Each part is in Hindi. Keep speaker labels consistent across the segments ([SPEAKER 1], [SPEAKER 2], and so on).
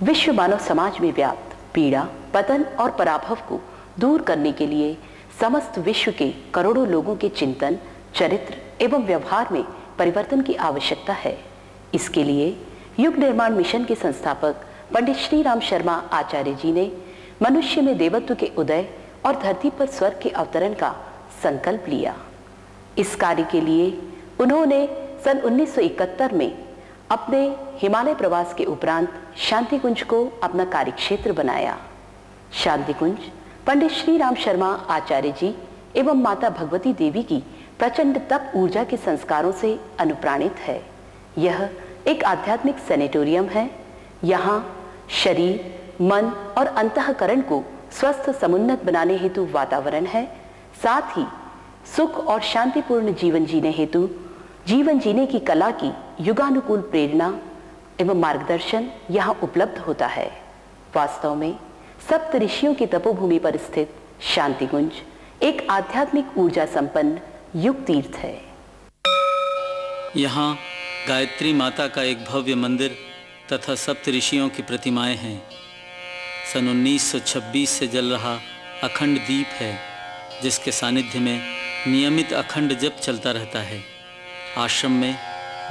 [SPEAKER 1] विश्व मानव समाज में व्याप्त पीड़ा, पतन और पराभव को दूर करने के लिए समस्त विश्व के करोड़ों लोगों के चिंतन, चरित्र एवं व्यवहार में परिवर्तन की आवश्यकता है। इसके लिए युग निर्माण मिशन के संस्थापक पंडित श्री राम शर्मा आचार्य जी ने मनुष्य में देवत्व के उदय और धरती पर स्वर्ग के अवतरण का संकल्प लिया। इस कार्य के लिए उन्होंने सन 1971 में अपने हिमालय प्रवास के उपरांत शांति कुंज को अपना कार्यक्षेत्र बनाया। शांति कुंज पंडित श्री राम शर्मा आचार्य जी एवं माता भगवती देवी की प्रचंड तप ऊर्जा के संस्कारों से अनुप्राणित है। यह एक आध्यात्मिक सैनिटोरियम है। यहाँ शरीर, मन और अंतःकरण को स्वस्थ समुन्नत बनाने हेतु वातावरण है। साथ ही सुख और शांतिपूर्ण जीवन जीने हेतु जीवन जीने की कला की युगानुकूल प्रेरणा एवं मार्गदर्शन यहाँ उपलब्ध होता है। वास्तव में सप्त ऋषियों की तपोभूमि पर स्थित शांति कुंज एक आध्यात्मिक ऊर्जा संपन्न युग तीर्थ है।
[SPEAKER 2] यहाँ गायत्री माता का एक भव्य मंदिर तथा सप्त ऋषियों की प्रतिमाएं हैं। सन 1926 से जल रहा अखंड दीप है, जिसके सानिध्य में नियमित अखंड जप चलता रहता है। आश्रम में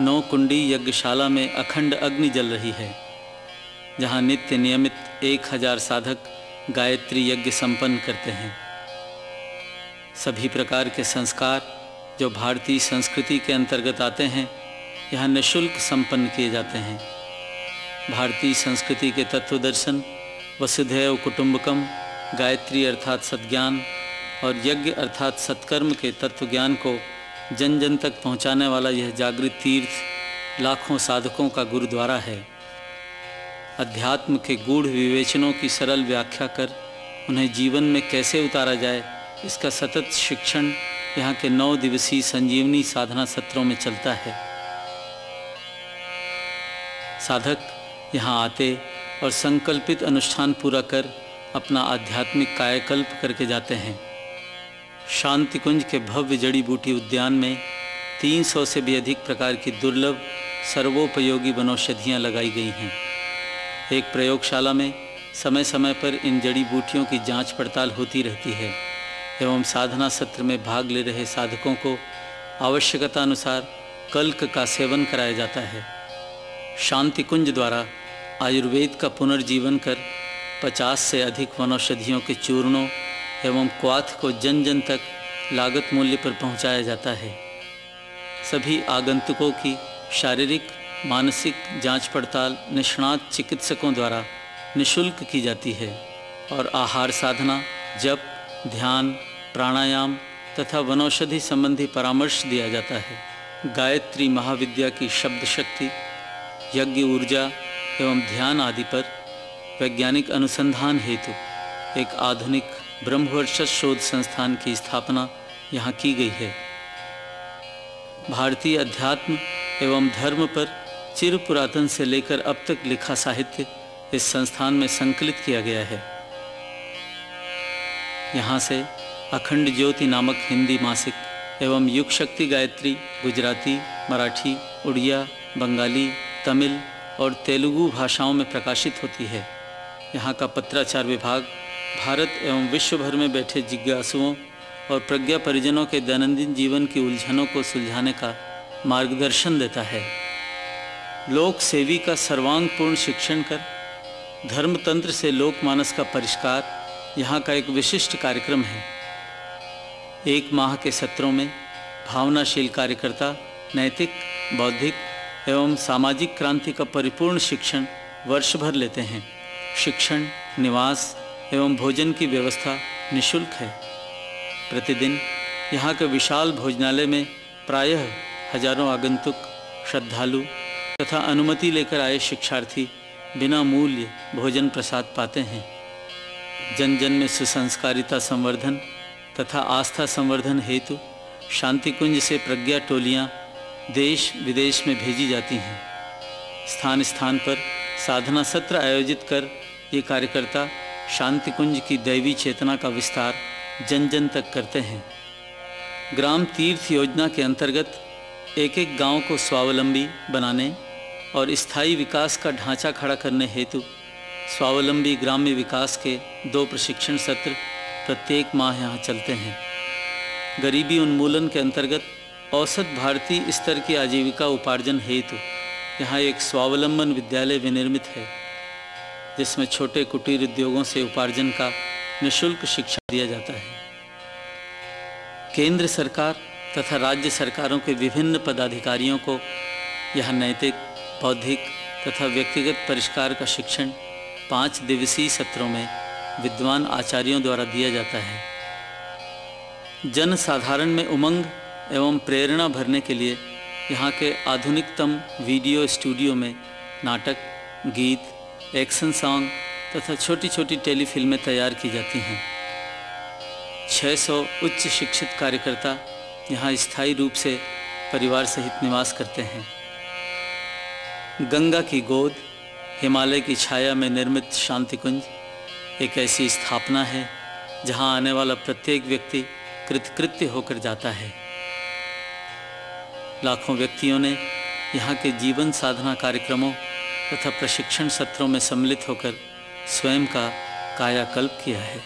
[SPEAKER 2] 9 कुंडी यज्ञशाला में अखंड अग्नि जल रही है, जहाँ नित्य नियमित 1000 साधक गायत्री यज्ञ संपन्न करते हैं। सभी प्रकार के संस्कार जो भारतीय संस्कृति के अंतर्गत आते हैं, यहाँ निःशुल्क संपन्न किए जाते हैं। भारतीय संस्कृति के तत्व दर्शन, वसुधैव कुटुंबकम, गायत्री अर्थात सद्ज्ञान और यज्ञ अर्थात सत्कर्म के तत्व ज्ञान को जन जन तक पहुँचाने वाला यह जागृत तीर्थ लाखों साधकों का गुरुद्वारा है। अध्यात्म के गूढ़ विवेचनों की सरल व्याख्या कर उन्हें जीवन में कैसे उतारा जाए, इसका सतत शिक्षण यहाँ के 9 दिवसीय संजीवनी साधना सत्रों में चलता है। साधक यहाँ आते और संकल्पित अनुष्ठान पूरा कर अपना आध्यात्मिक कायाकल्प करके जाते हैं। शांति कुंज के भव्य जड़ी बूटी उद्यान में 300 से भी अधिक प्रकार की दुर्लभ सर्वोपयोगी वनौषधियाँ लगाई गई हैं। एक प्रयोगशाला में समय समय पर इन जड़ी बूटियों की जांच पड़ताल होती रहती है एवं साधना सत्र में भाग ले रहे साधकों को आवश्यकता अनुसार कल्क का सेवन कराया जाता है। शांति कुंज द्वारा आयुर्वेद का पुनर्जीवन कर 50 से अधिक वनौषधियों के चूर्णों एवं क्वाथ को जन जन तक लागत मूल्य पर पहुंचाया जाता है। सभी आगंतुकों की शारीरिक मानसिक जांच पड़ताल निष्णात चिकित्सकों द्वारा निःशुल्क की जाती है और आहार साधना, जप, ध्यान, प्राणायाम तथा वनौषधि संबंधी परामर्श दिया जाता है। गायत्री महाविद्या की शब्द शक्ति, यज्ञ ऊर्जा एवं ध्यान आदि पर वैज्ञानिक अनुसंधान हेतु एक आधुनिक ब्रह्मवर्चस्व शोध संस्थान की स्थापना यहाँ की गई है। भारतीय अध्यात्म एवं धर्म पर चिर पुरातन से लेकर अब तक लिखा साहित्य इस संस्थान में संकलित किया गया है। यहाँ से अखंड ज्योति नामक हिंदी मासिक एवं युग शक्ति गायत्री गुजराती, मराठी, उड़िया, बंगाली, तमिल और तेलुगु भाषाओं में प्रकाशित होती है। यहाँ का पत्राचार विभाग भारत एवं विश्व भर में बैठे जिज्ञासुओं और प्रज्ञा परिजनों के दैनंदिन जीवन की उलझनों को सुलझाने का मार्गदर्शन देता है। लोक सेवी का सर्वांगपूर्ण शिक्षण कर धर्मतंत्र से लोकमानस का परिष्कार यहाँ का एक विशिष्ट कार्यक्रम है। 1 माह के सत्रों में भावनाशील कार्यकर्ता नैतिक, बौद्धिक एवं सामाजिक क्रांति का परिपूर्ण शिक्षण वर्ष भर लेते हैं। शिक्षण, निवास एवं भोजन की व्यवस्था निःशुल्क है। प्रतिदिन यहाँ के विशाल भोजनालय में प्रायः हजारों आगंतुक, श्रद्धालु तथा अनुमति लेकर आए शिक्षार्थी बिना मूल्य भोजन प्रसाद पाते हैं। जन जन में सुसंस्कारिता संवर्धन तथा आस्था संवर्धन हेतु शांति कुंज से प्रज्ञा टोलियाँ देश विदेश में भेजी जाती हैं। स्थान स्थान पर साधना सत्र आयोजित कर ये कार्यकर्ता शांति कुंज की दैवी चेतना का विस्तार जन जन तक करते हैं। ग्राम तीर्थ योजना के अंतर्गत एक एक गांव को स्वावलंबी बनाने और स्थायी विकास का ढांचा खड़ा करने हेतु स्वावलंबी ग्राम्य विकास के 2 प्रशिक्षण सत्र प्रत्येक माह यहाँ चलते हैं। गरीबी उन्मूलन के अंतर्गत औसत भारतीय स्तर की आजीविका उपार्जन हेतु यहाँ एक स्वावलंबन विद्यालय विनिर्मित है, जिसमें छोटे कुटीर उद्योगों से उपार्जन का निःशुल्क शिक्षा दिया जाता है। केंद्र सरकार तथा राज्य सरकारों के विभिन्न पदाधिकारियों को यह नैतिक, बौद्धिक तथा व्यक्तिगत परिष्कार का शिक्षण 5 दिवसीय सत्रों में विद्वान आचार्यों द्वारा दिया जाता है। जन साधारण में उमंग एवं प्रेरणा भरने के लिए यहाँ के आधुनिकतम वीडियो स्टूडियो में नाटक, गीत, एक्शन सॉन्ग तथा छोटी छोटी टेलीफिल्में तैयार की जाती हैं। 600 उच्च शिक्षित कार्यकर्ता यहाँ स्थायी रूप से परिवार सहित निवास करते हैं। गंगा की गोद, हिमालय की छाया में निर्मित शांति कुंज एक ऐसी स्थापना है जहाँ आने वाला प्रत्येक व्यक्ति कृतकृत्य होकर जाता है। लाखों व्यक्तियों ने यहाँ के जीवन साधना कार्यक्रमों तथा प्रशिक्षण सत्रों में सम्मिलित होकर स्वयं का कायाकल्प किया है।